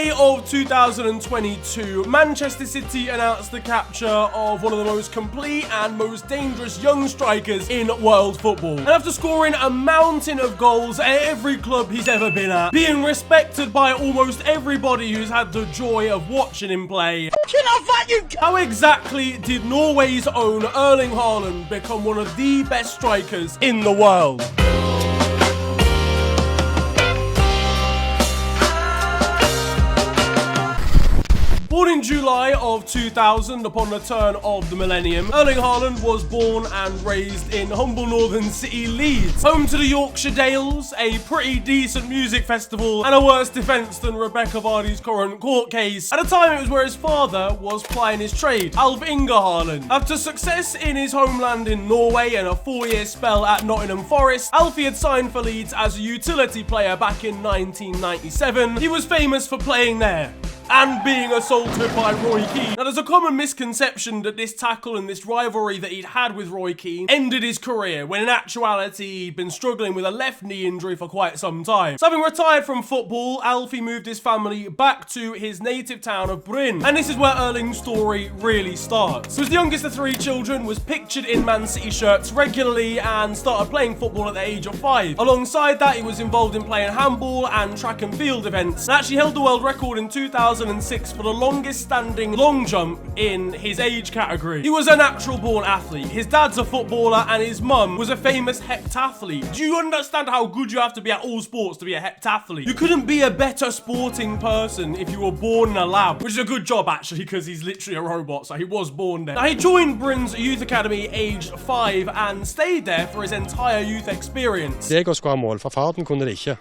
May of 2022, Manchester City announced the capture of one of the most complete and most dangerous young strikers in world football. And after scoring a mountain of goals at every club he's ever been at, being respected by almost everybody who's had the joy of watching him play, how exactly did Norway's own Erling Haaland become one of the best strikers in the world? Born in July of 2000 upon the turn of the millennium, Erling Haaland was born and raised in humble northern city Leeds, home to the Yorkshire Dales, a pretty decent music festival, and a worse defence than Rebecca Vardy's current court case. At the time, it was where his father was plying his trade, F.E.A.R Haaland. After success in his homeland in Norway and a 4-year spell at Nottingham Forest, Alfie had signed for Leeds as a utility player back in 1997. He was famous for playing there and being assaulted by Roy Keane. Now, there's a common misconception that this tackle and this rivalry that he'd had with Roy Keane ended his career, when in actuality he'd been struggling with a left knee injury for quite some time. So having retired from football, Alfie moved his family back to his native town of Bryn. And this is where Erling's story really starts. He was the youngest of 3 children, was pictured in Man City shirts regularly, and started playing football at the age of 5. Alongside that, he was involved in playing handball and track and field events, and actually held the world record in 2006 for the longest standing long jump in his age category. He was a natural born athlete. His dad's a footballer and his mum was a famous heptathlete. Do you understand how good you have to be at all sports to be a heptathlete? You couldn't be a better sporting person if you were born in a lab, which is a good job actually, because he's literally a robot, so he was born there. Now, he joined Bryn's youth academy aged 5 and stayed there for his entire youth experience. Det å skåre mål for far, den kunne det ikke.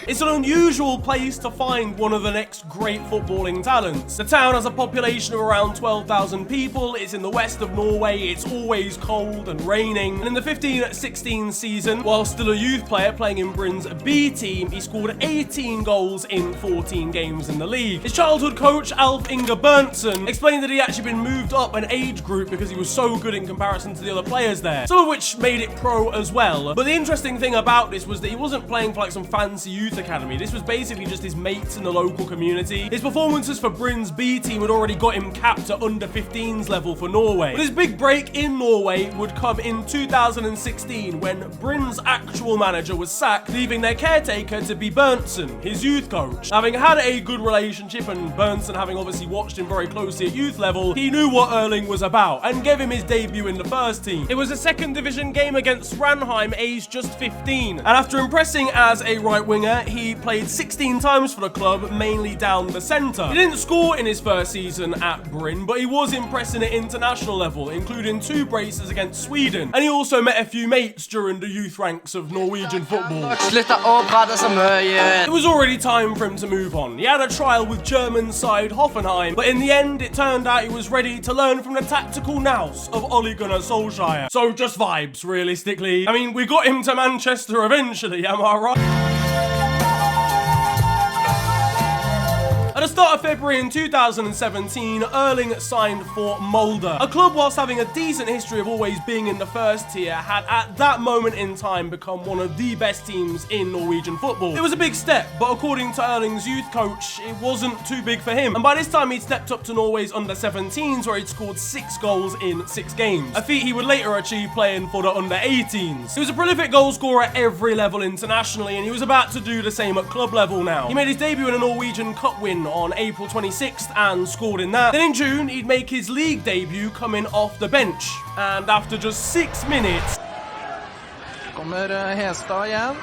It's an unusual place to find one of the next great footballing talents. The town has a population of around 12,000 people, it's in the west of Norway, it's always cold and raining, and in the 15-16 season, while still a youth player playing in Bryn's B team, he scored 18 goals in 14 games in the league. His childhood coach, F.E.A.R Berntsen, explained that he'd actually been moved up an age group because he was so good in comparison to the other players there, some of which made it pro as well. But the interesting thing about this was that he wasn't playing for like some fancy youth academy. This was basically just his mates in the local community. His performances for Bryn's B team had already got him capped at under 15s level for Norway. But his big break in Norway would come in 2016 when Bryn's actual manager was sacked, leaving their caretaker to be Berntsen, his youth coach. Having had a good relationship and Berntsen having obviously watched him very closely at youth level, he knew what Erling was about and gave him his debut in the first team. It was a second division game against Ranheim, aged just 15, and after impressing as a right winger, he played 16 times for the club, mainly down the centre. He didn't score in his first season at Bryn, but he was impressing at international level, including 2 braces against Sweden, and he also met a few mates during the youth ranks of Norwegian football. It was already time for him to move on. He had a trial with German side Hoffenheim, but in the end it turned out he was ready to learn from the tactical nous of Ole Gunnar Solskjaer. So just vibes, realistically. I mean, we got him to Manchester eventually, am I right? At the start of February in 2017, Erling signed for Molde. A club, whilst having a decent history of always being in the first tier, had at that moment in time become one of the best teams in Norwegian football. It was a big step, but according to Erling's youth coach, it wasn't too big for him. And by this time, he'd stepped up to Norway's under-17s, where he'd scored 6 goals in 6 games. A feat he would later achieve playing for the under-18s. He was a prolific goal scorer at every level internationally, and he was about to do the same at club level now. He made his debut in a Norwegian Cup win on April 26th and scored in that. Then in June, he'd make his league debut coming off the bench. And after just 6 minutes... Kommer Hestad igjen.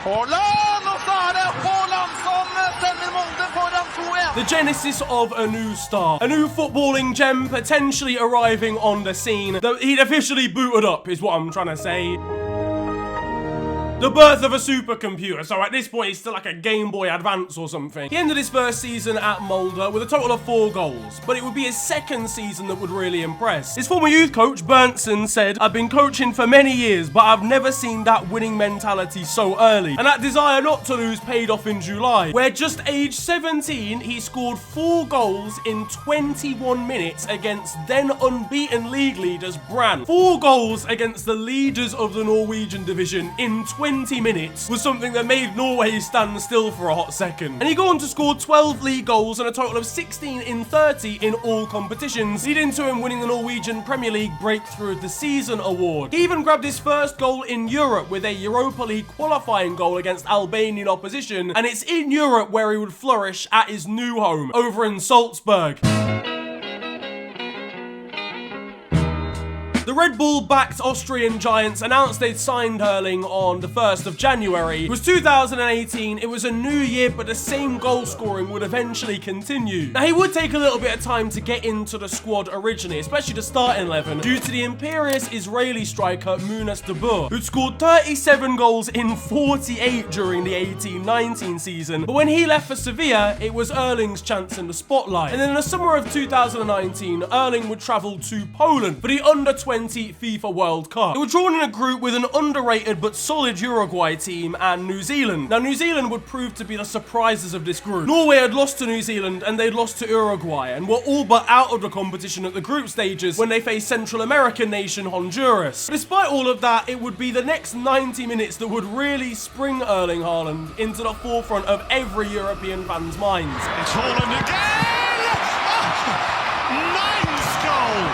Haaland! Og så det Haaland som sender Molde foran 2-1. The genesis of a new star. A new footballing gem potentially arriving on the scene. He'd officially booted up, is what I'm trying to say. The birth of a supercomputer, so at this point he's still like a Game Boy Advance or something. He ended his first season at Molde with a total of 4 goals, but it would be his second season that would really impress. His former youth coach, Berntsen, said, "I've been coaching for many years, but I've never seen that winning mentality so early." And that desire not to lose paid off in July, where just age 17, he scored 4 goals in 21 minutes against then unbeaten league leaders Brann. 4 goals against the leaders of the Norwegian division in 21 20 minutes was something that made Norway stand still for a hot second. And he go on to score 12 league goals and a total of 16 in 30 in all competitions, leading to him winning the Norwegian Premier League Breakthrough of the Season award. He even grabbed his first goal in Europe with a Europa League qualifying goal against Albanian opposition, and it's in Europe where he would flourish at his new home, over in Salzburg. The Red Bull-backed Austrian giants announced they'd signed Erling on the 1st of January. It was 2018, it was a new year, but the same goal scoring would eventually continue. Now, he would take a little bit of time to get into the squad originally, especially the starting 11, due to the imperious Israeli striker Munas Dabur, who'd scored 37 goals in 48 during the 18-19 season. But when he left for Sevilla, it was Erling's chance in the spotlight. And then in the summer of 2019, Erling would travel to Poland for the under-20 FIFA World Cup. They were drawn in a group with an underrated but solid Uruguay team and New Zealand. Now, New Zealand would prove to be the surprises of this group. Norway had lost to New Zealand and they'd lost to Uruguay and were all but out of the competition at the group stages when they faced Central American nation Honduras. But despite all of that, it would be the next 90 minutes that would really spring Erling Haaland into the forefront of every European fan's minds. It's Haaland again!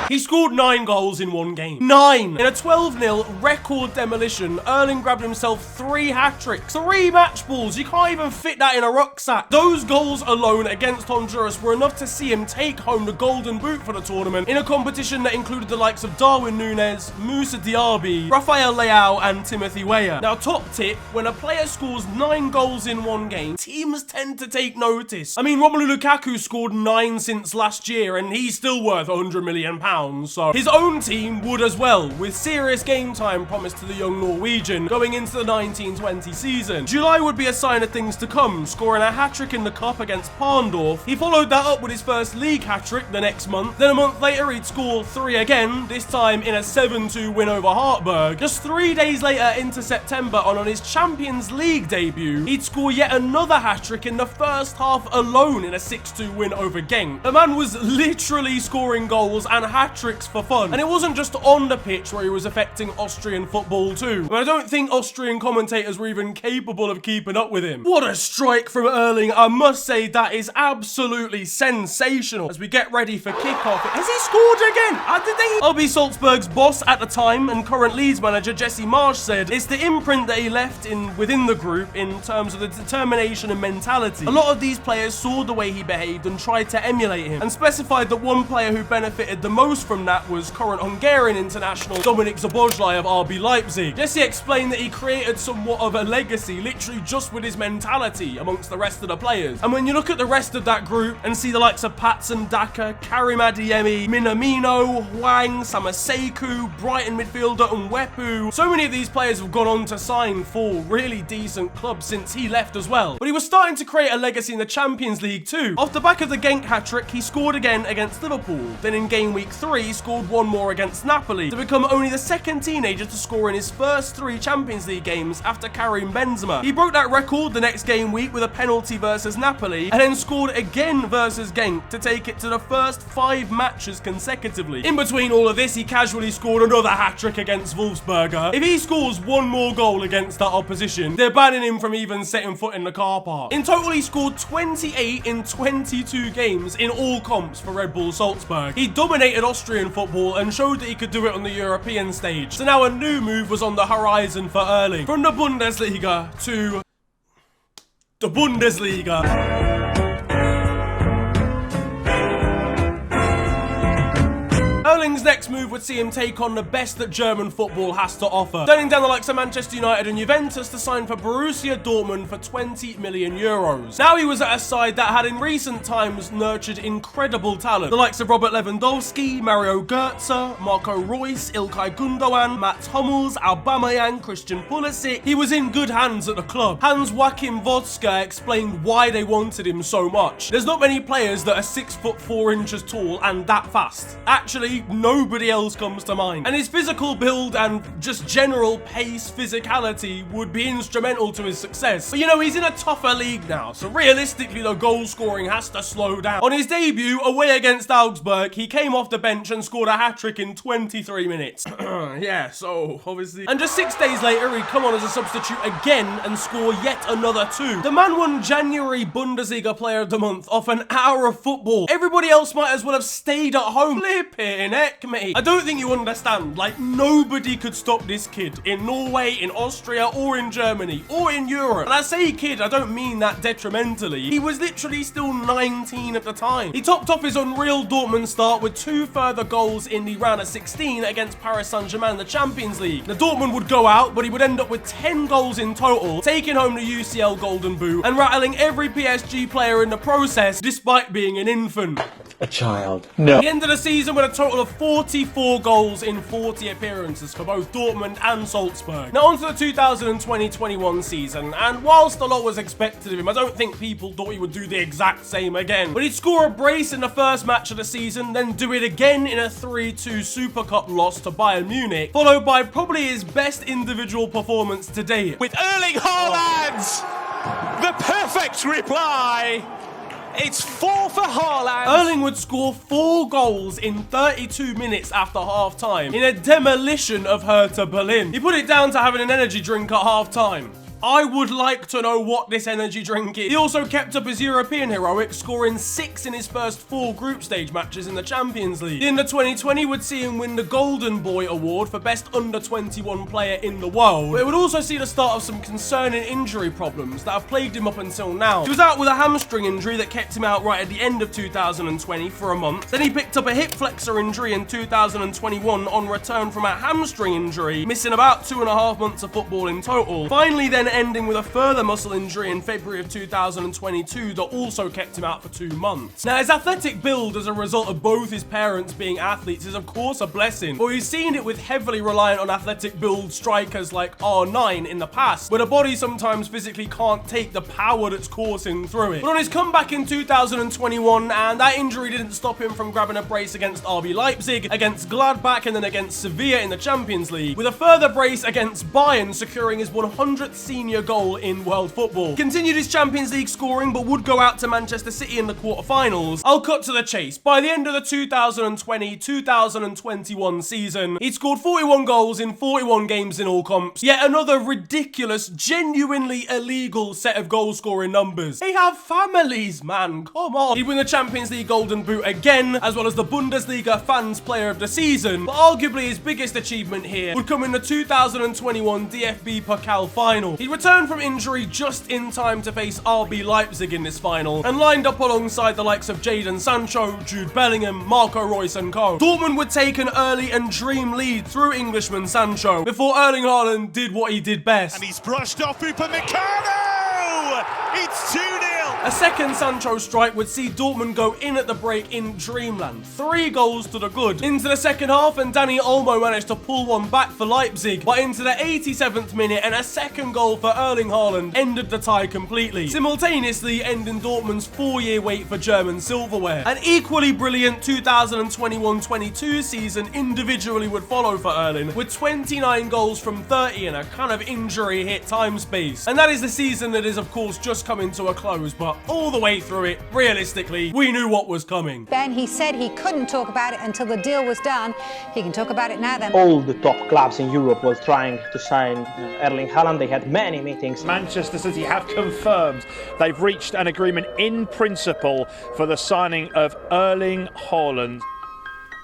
He scored 9 goals in one game. 9! In a 12-0 record demolition, Erling grabbed himself 3 hat-tricks, 3 match balls. You can't even fit that in a rucksack. Those goals alone against Honduras were enough to see him take home the golden boot for the tournament in a competition that included the likes of Darwin Núñez, Moussa Diaby, Rafael Leao, and Timothy Weah. Now, top tip, when a player scores 9 goals in one game, teams tend to take notice. I mean, Romelu Lukaku scored 9 since last year, and he's still worth £100 million. So his own team would as well, with serious game time promised to the young Norwegian going into the 1920 season. July would be a sign of things to come, scoring a hat-trick in the cup against Parndorf. He followed that up with his first league hat-trick the next month. Then a month later he'd score 3 again, this time in a 7-2 win over Hartberg. Just 3 days later into September, on his Champions League debut, he'd score yet another hat-trick in the first half alone in a 6-2 win over Genk. The man was literally scoring goals and hat-tricks for fun, and it wasn't just on the pitch where he was affecting Austrian football too. But I don't think Austrian commentators were even capable of keeping up with him. What a strike from Erling. I must say that is absolutely sensational. As we get ready for kickoff, has he scored again? RB Salzburg's boss at the time and current Leeds manager Jesse Marsch said it's the imprint that he left within the group in terms of the determination and mentality. A lot of these players saw the way he behaved and tried to emulate him, and specified that one player who benefited the most from that was current Hungarian international Dominik Szoboszlai of RB Leipzig. Jesse explained that he created somewhat of a legacy literally just with his mentality amongst the rest of the players. And when you look at the rest of that group and see the likes of Patson Daka, Karim Adeyemi, Minamino, Hwang, Samaseku, Brighton midfielder Mwepu, so many of these players have gone on to sign for really decent clubs since he left as well. But he was starting to create a legacy in the Champions League too. Off the back of the Genk hat-trick, he scored again against Liverpool. Then in game week 3, he scored 1 more against Napoli to become only the second teenager to score in his first 3 Champions League games after Karim Benzema. He broke that record the next game week with a penalty versus Napoli, and then scored again versus Genk to take it to the first 5 matches consecutively. In between all of this, he casually scored another hat-trick against Wolfsberger. If he scores 1 more goal against that opposition, they're banning him from even setting foot in the car park. In total, he scored 28 in 22 games in all comps for Red Bull Salzburg. He dominated Austrian football and showed that he could do it on the European stage. So now a new move was on the horizon for Erling. From the Bundesliga to the Bundesliga. Erling's next move would see him take on the best that German football has to offer, turning down the likes of Manchester United and Juventus to sign for Borussia Dortmund for 20 million euros. Now he was at a side that had in recent times nurtured incredible talent, the likes of Robert Lewandowski, Mario Götze, Marco Reus, Ilkay Gundogan, Mats Hummels, Aubameyang, Christian Pulisic. He was in good hands at the club. Hans-Joachim Vodska explained why they wanted him so much. There's not many players that are 6'4" tall and that fast. Actually, no nobody else comes to mind. And his physical build and just general pace, physicality would be instrumental to his success. But you know, he's in a tougher league now, so realistically the goal scoring has to slow down. On his debut away against Augsburg, he came off the bench and scored a hat-trick in 23 minutes. Yeah, so obviously. And just 6 days later, he'd come on as a substitute again and score yet another 2. The man won January Bundesliga Player of the Month off an hour of football. Everybody else might as well have stayed at home. Flipping heck, mate. I don't think you understand. Like, nobody could stop this kid in Norway, in Austria, or in Germany, or in Europe. And I say kid, I don't mean that detrimentally. He was literally still 19 at the time. He topped off his unreal Dortmund start with 2 further goals in the round of 16 against Paris Saint-Germain in the Champions League. The Dortmund would go out, but he would end up with 10 goals in total, taking home the UCL Golden Boot and rattling every PSG player in the process, despite being an infant. A child. No. He ended the season with a total of 44 goals in 40 appearances for both Dortmund and Salzburg. Now onto the 2020-21 season, and whilst a lot was expected of him, I don't think people thought he would do the exact same again. But he'd score a brace in the first match of the season, then do it again in a 3-2 Super Cup loss to Bayern Munich, followed by probably his best individual performance to date. With Erling Haaland, the perfect reply. It's 4 for Haaland. Erling would score 4 goals in 32 minutes after half-time in a demolition of Hertha Berlin. He put it down to having an energy drink at half-time. I would like to know what this energy drink is. He also kept up his European heroics, scoring 6 in his first 4 group stage matches in the Champions League. In the 2020 would see him win the Golden Boy Award for best under-21 player in the world. But it would also see the start of some concerning injury problems that have plagued him up until now. He was out with a hamstring injury that kept him out right at the end of 2020 for a month. Then he picked up a hip flexor injury in 2021 on return from a hamstring injury, missing about 2.5 months of football in total. Finally then ending with a further muscle injury in February of 2022 that also kept him out for 2 months. Now, his athletic build as a result of both his parents being athletes is of course a blessing, but we've seen it with heavily reliant on athletic build strikers like R9 in the past, where the body sometimes physically can't take the power that's coursing through it. But on his comeback in 2021, and that injury didn't stop him from grabbing a brace against RB Leipzig, against Gladbach, and then against Sevilla in the Champions League, with a further brace against Bayern securing his 100th senior goal in world football. Continued his Champions League scoring, but would go out to Manchester City in the quarterfinals. I'll cut to the chase. By the end of the 2020-2021 season, he'd scored 41 goals in 41 games in all comps. Yet another ridiculous, genuinely illegal set of goal scoring numbers. They have families, man. Come on. He'd win the Champions League Golden Boot again, as well as the Bundesliga Fans Player of the Season. But arguably his biggest achievement here would come in the 2021 DFB Pokal final. He returned from injury just in time to face RB Leipzig in this final, and lined up alongside the likes of Jadon Sancho, Jude Bellingham, Marco Reus and co. Dortmund would take an early and dream lead through Englishman Sancho, before Erling Haaland did what he did best. And he's brushed off Upamecano! It's 2-0! A second Sancho strike would see Dortmund go in at the break in dreamland. 3 goals to the good. Into the second half, and Dani Olmo managed to pull one back for Leipzig, but into the 87th minute, and a second goal for Erling Haaland ended the tie completely, simultaneously ending Dortmund's 4-year wait for German silverware. An equally brilliant 2021-22 season individually would follow for Erling, with 29 goals from 30 in a kind of injury-hit time space. And that is the season that is, of course, just coming to a close, but all the way through it, realistically, we knew what was coming. Ben, he said he couldn't talk about it until the deal was done. He can talk about it now then. All the top clubs in Europe was trying to sign Erling Haaland. They had many meetings. Manchester City have confirmed they've reached an agreement in principle for the signing of Erling Haaland.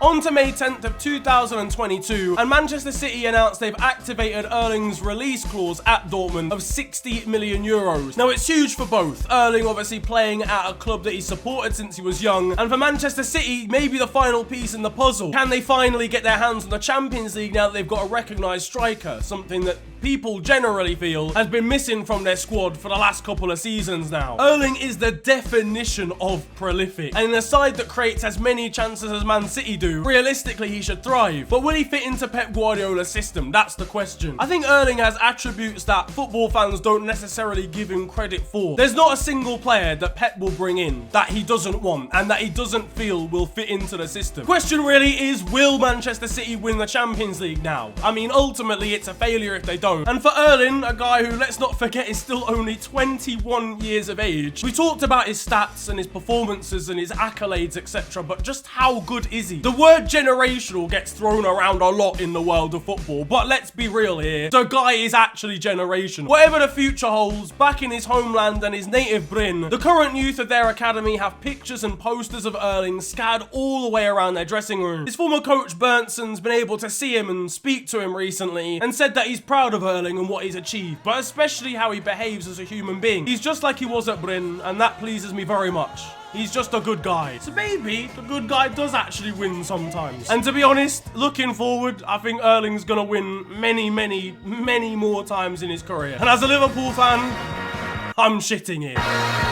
On to May 10th of 2022, and Manchester City announced they've activated Erling's release clause at Dortmund of 60 million euros. Now, it's huge for both. Erling obviously playing at a club that he supported since he was young, and for Manchester City, maybe the final piece in the puzzle. Can they finally get their hands on the Champions League now that they've got a recognised striker? Something that people generally feel has been missing from their squad for the last couple of seasons now. Erling is the definition of prolific, and in a side that creates as many chances as Man City do, do, realistically he should thrive. But will he fit into Pep Guardiola's system? That's the question. I think Erling has attributes that football fans don't necessarily give him credit for. There's not a single player that Pep will bring in that he doesn't want and that he doesn't feel will fit into the system. Question really is, will Manchester City win the Champions League now? I mean, ultimately it's a failure if they don't. And for Erling, a guy who, let's not forget, is still only 21 years of age, we talked about his stats and his performances and his accolades, etc., but just how good is he? The word generational gets thrown around a lot in the world of football, but let's be real here, the guy is actually generational. Whatever the future holds, back in his homeland and his native Bryn, the current youth of their academy have pictures and posters of Erling scattered all the way around their dressing room. His former coach Berntsen's been able to see him and speak to him recently and said that he's proud of Erling and what he's achieved, but especially how he behaves as a human being. He's just like he was at Bryn, and that pleases me very much. He's just a good guy. So maybe the good guy does actually win sometimes. And to be honest, looking forward, I think Erling's gonna win many, many, many more times in his career. And as a Liverpool fan, I'm shitting here.